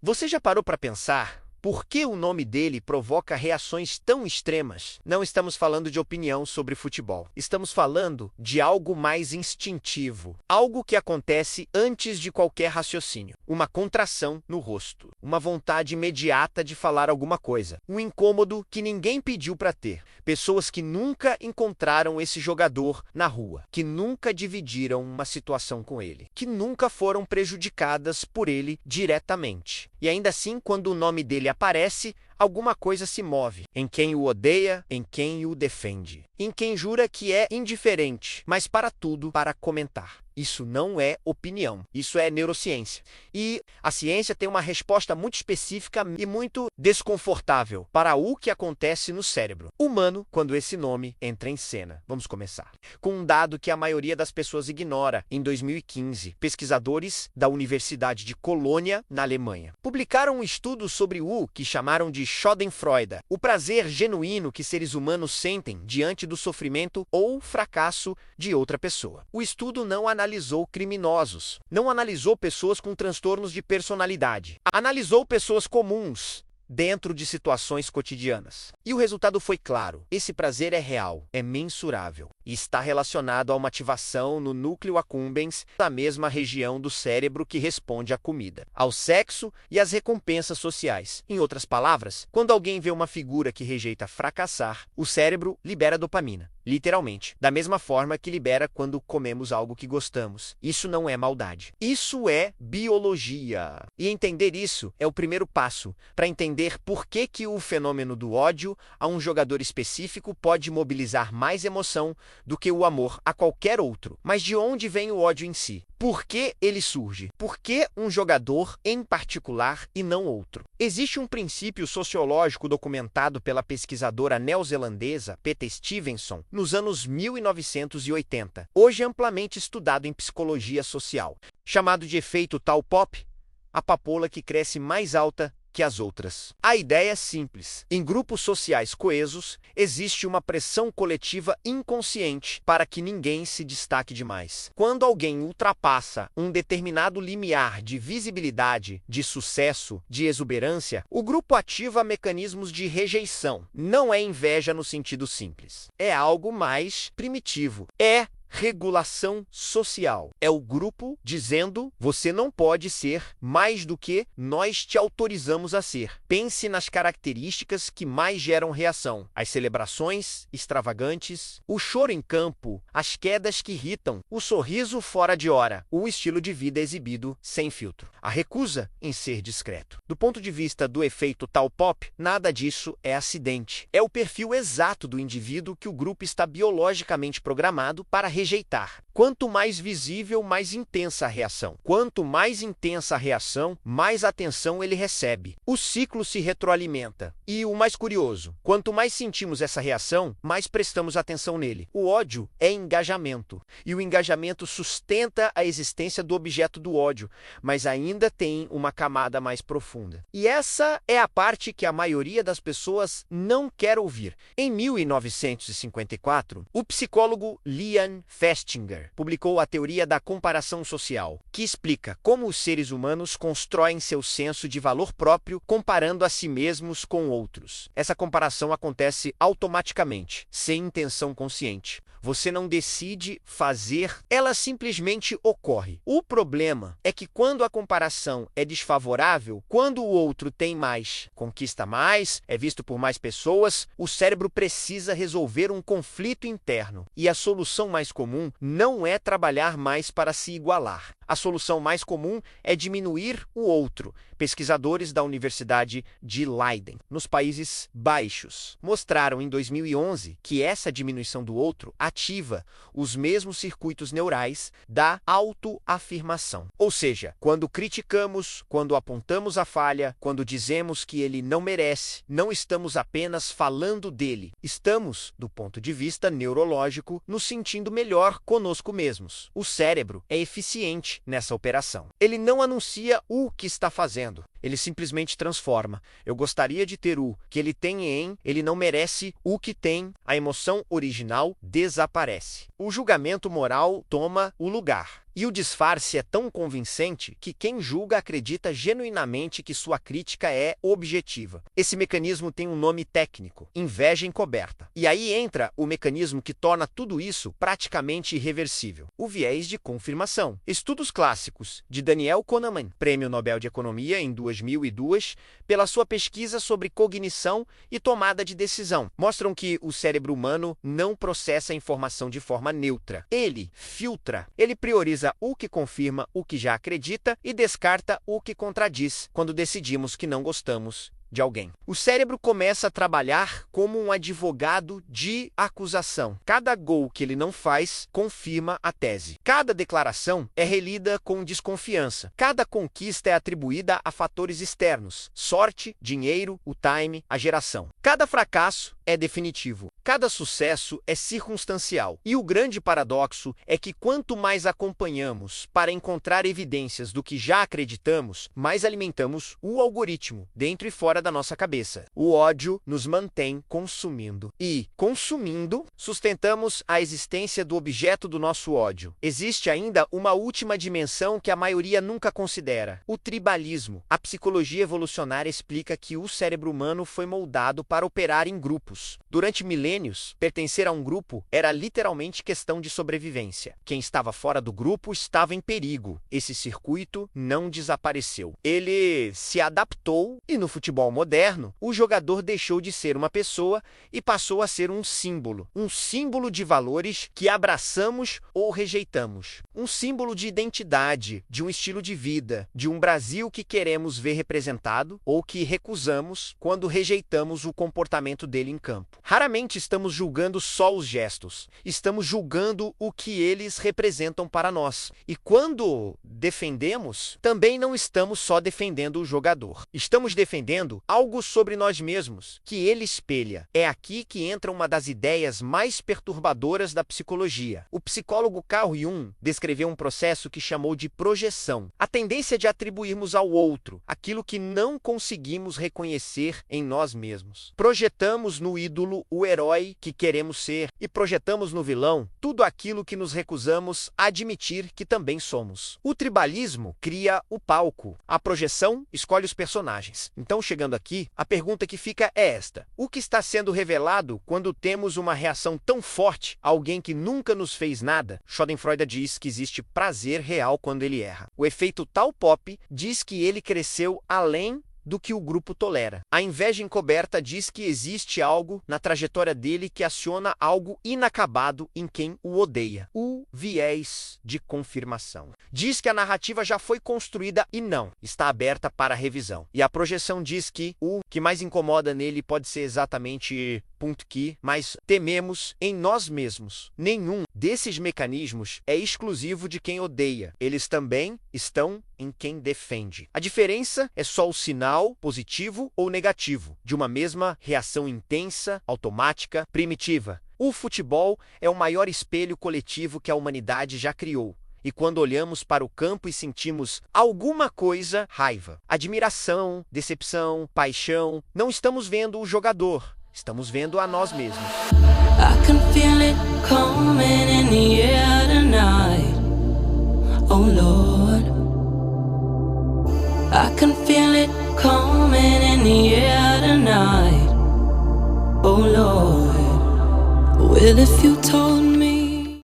Você já parou para pensar por que o nome dele provoca reações tão extremas? Não estamos falando de opinião sobre futebol. Estamos falando de algo mais instintivo. Algo que acontece antes de qualquer raciocínio. Uma contração no rosto. Uma vontade imediata de falar alguma coisa. Um incômodo que ninguém pediu para ter. Pessoas que nunca encontraram esse jogador na rua. Que nunca dividiram uma situação com ele. Que nunca foram prejudicadas por ele diretamente. E ainda assim, quando o nome dele aparece, alguma coisa se move em quem o odeia, em quem o defende, em quem jura que é indiferente, mas para tudo para comentar. Isso não é opinião, isso é neurociência. E a ciência tem uma resposta muito específica e muito desconfortável para o que acontece no cérebro humano quando esse nome entra em cena. Vamos começar com um dado que a maioria das pessoas ignora. Em 2015, pesquisadores da Universidade de Colônia, na Alemanha, publicaram um estudo sobre o que chamaram de Schadenfreude, o prazer genuíno que seres humanos sentem diante do sofrimento ou fracasso de outra pessoa. O estudo não analisou criminosos, não analisou pessoas com transtornos de personalidade, analisou pessoas comuns dentro de situações cotidianas. E o resultado foi claro. Esse prazer é real, é mensurável e está relacionado a uma ativação no núcleo accumbens, da mesma região do cérebro que responde à comida, ao sexo e às recompensas sociais. Em outras palavras, quando alguém vê uma figura que rejeita fracassar, o cérebro libera dopamina. Literalmente, da mesma forma que libera quando comemos algo que gostamos. Isso não é maldade. Isso é biologia. E entender isso é o primeiro passo para entender por que o fenômeno do ódio a um jogador específico pode mobilizar mais emoção do que o amor a qualquer outro. Mas de onde vem o ódio em si? Por que ele surge? Por que um jogador em particular e não outro? Existe um princípio sociológico documentado pela pesquisadora neozelandesa Peta Stevenson nos anos 1980, hoje amplamente estudado em psicologia social, chamado de efeito tal pop, a papoula que cresce mais alta que as outras. A ideia é simples. Em grupos sociais coesos, existe uma pressão coletiva inconsciente para que ninguém se destaque demais. Quando alguém ultrapassa um determinado limiar de visibilidade, de sucesso, de exuberância, o grupo ativa mecanismos de rejeição. Não é inveja no sentido simples. É algo mais primitivo. É regulação social. É o grupo dizendo: você não pode ser mais do que nós te autorizamos a ser. Pense nas características que mais geram reação: as celebrações extravagantes, o choro em campo, as quedas que irritam, o sorriso fora de hora, o estilo de vida exibido sem filtro, a recusa em ser discreto. Do ponto de vista do efeito tal pop, nada disso é acidente. É o perfil exato do indivíduo que o grupo está biologicamente programado para rejeitar. Quanto mais visível, mais intensa a reação. Quanto mais intensa a reação, mais atenção ele recebe. O ciclo se retroalimenta. E o mais curioso, quanto mais sentimos essa reação, mais prestamos atenção nele. O ódio é engajamento. E o engajamento sustenta a existência do objeto do ódio, mas ainda tem uma camada mais profunda. E essa é a parte que a maioria das pessoas não quer ouvir. Em 1954, o psicólogo Ian Festinger publicou a teoria da comparação social, que explica como os seres humanos constroem seu senso de valor próprio comparando a si mesmos com outros. Essa comparação acontece automaticamente, sem intenção consciente. Você não decide fazer, ela simplesmente ocorre. O problema é que quando a comparação é desfavorável, quando o outro tem mais, conquista mais, é visto por mais pessoas, o cérebro precisa resolver um conflito interno. E a solução mais comum não é trabalhar mais para se igualar. A solução mais comum é diminuir o outro. Pesquisadores da Universidade de Leiden, nos Países Baixos, mostraram em 2011 que essa diminuição do outro ativa os mesmos circuitos neurais da autoafirmação. Ou seja, quando criticamos, quando apontamos a falha, quando dizemos que ele não merece, não estamos apenas falando dele. Estamos, do ponto de vista neurológico, nos sentindo melhor conosco mesmos. O cérebro é eficiente nessa operação. Ele não anuncia o que está fazendo. ele simplesmente transforma. Eu gostaria de ter o que ele tem em, ele não merece o que tem, a emoção original desaparece. O julgamento moral toma o lugar. E o disfarce é tão convincente que quem julga acredita genuinamente que sua crítica é objetiva. Esse mecanismo tem um nome técnico: inveja encoberta. E aí entra o mecanismo que torna tudo isso praticamente irreversível: o viés de confirmação. Estudos clássicos de Daniel Kahneman, Prêmio Nobel de Economia em 2002, pela sua pesquisa sobre cognição e tomada de decisão, mostram que o cérebro humano não processa a informação de forma neutra. Ele filtra, ele prioriza o que confirma o que já acredita e descarta o que contradiz quando decidimos que não gostamos de alguém. O cérebro começa a trabalhar como um advogado de acusação. Cada gol que ele não faz confirma a tese. Cada declaração é relida com desconfiança. Cada conquista é atribuída a fatores externos: sorte, dinheiro, o time, a geração. Cada fracasso é definitivo. Cada sucesso é circunstancial. E o grande paradoxo é que quanto mais acompanhamos para encontrar evidências do que já acreditamos, mais alimentamos o algoritmo dentro e fora da nossa cabeça. O ódio nos mantém consumindo. E, consumindo, sustentamos a existência do objeto do nosso ódio. Existe ainda uma última dimensão que a maioria nunca considera: o tribalismo. A psicologia evolucionária explica que o cérebro humano foi moldado para operar em grupos. Durante milênios, pertencer a um grupo era literalmente questão de sobrevivência. Quem estava fora do grupo estava em perigo. Esse circuito não desapareceu. Ele se adaptou e, no futebol moderno, o jogador deixou de ser uma pessoa e passou a ser um símbolo de valores que abraçamos ou rejeitamos, um símbolo de identidade, de um estilo de vida, de um Brasil que queremos ver representado ou que recusamos quando rejeitamos o comportamento dele em campo. Raramente estamos julgando só os gestos, estamos julgando o que eles representam para nós. E quando defendemos, também não estamos só defendendo o jogador. Estamos defendendo algo sobre nós mesmos, que ele espelha. É aqui que entra uma das ideias mais perturbadoras da psicologia. O psicólogo Carl Jung descreveu um processo que chamou de projeção, a tendência de atribuirmos ao outro aquilo que não conseguimos reconhecer em nós mesmos. Projetamos no ídolo o herói que queremos ser e projetamos no vilão tudo aquilo que nos recusamos a admitir que também somos. O tribalismo cria o palco. A projeção escolhe os personagens. Então, chegando aqui, a pergunta que fica é esta: o que está sendo revelado quando temos uma reação tão forte a alguém que nunca nos fez nada? Schadenfreude diz que existe prazer real quando ele erra. O efeito tal pop diz que ele cresceu além do que o grupo tolera. A inveja encoberta diz que existe algo na trajetória dele que aciona algo inacabado em quem o odeia. O viés de confirmação diz que a narrativa já foi construída e não está aberta para revisão. E a projeção diz que o que mais incomoda nele pode ser exatamente ponto que mais tememos em nós mesmos. Nenhum desses mecanismos é exclusivo de quem odeia. Eles também estão em quem defende. A diferença é só o sinal positivo ou negativo de uma mesma reação intensa, automática, primitiva. O futebol é o maior espelho coletivo que a humanidade já criou. E quando olhamos para o campo e sentimos alguma coisa, raiva, admiração, decepção, paixão, não estamos vendo o jogador, estamos vendo a nós mesmos. I can feel it coming in the air tonight. Oh Lord, I can feel it coming in the air tonight. Oh Lord, well if you told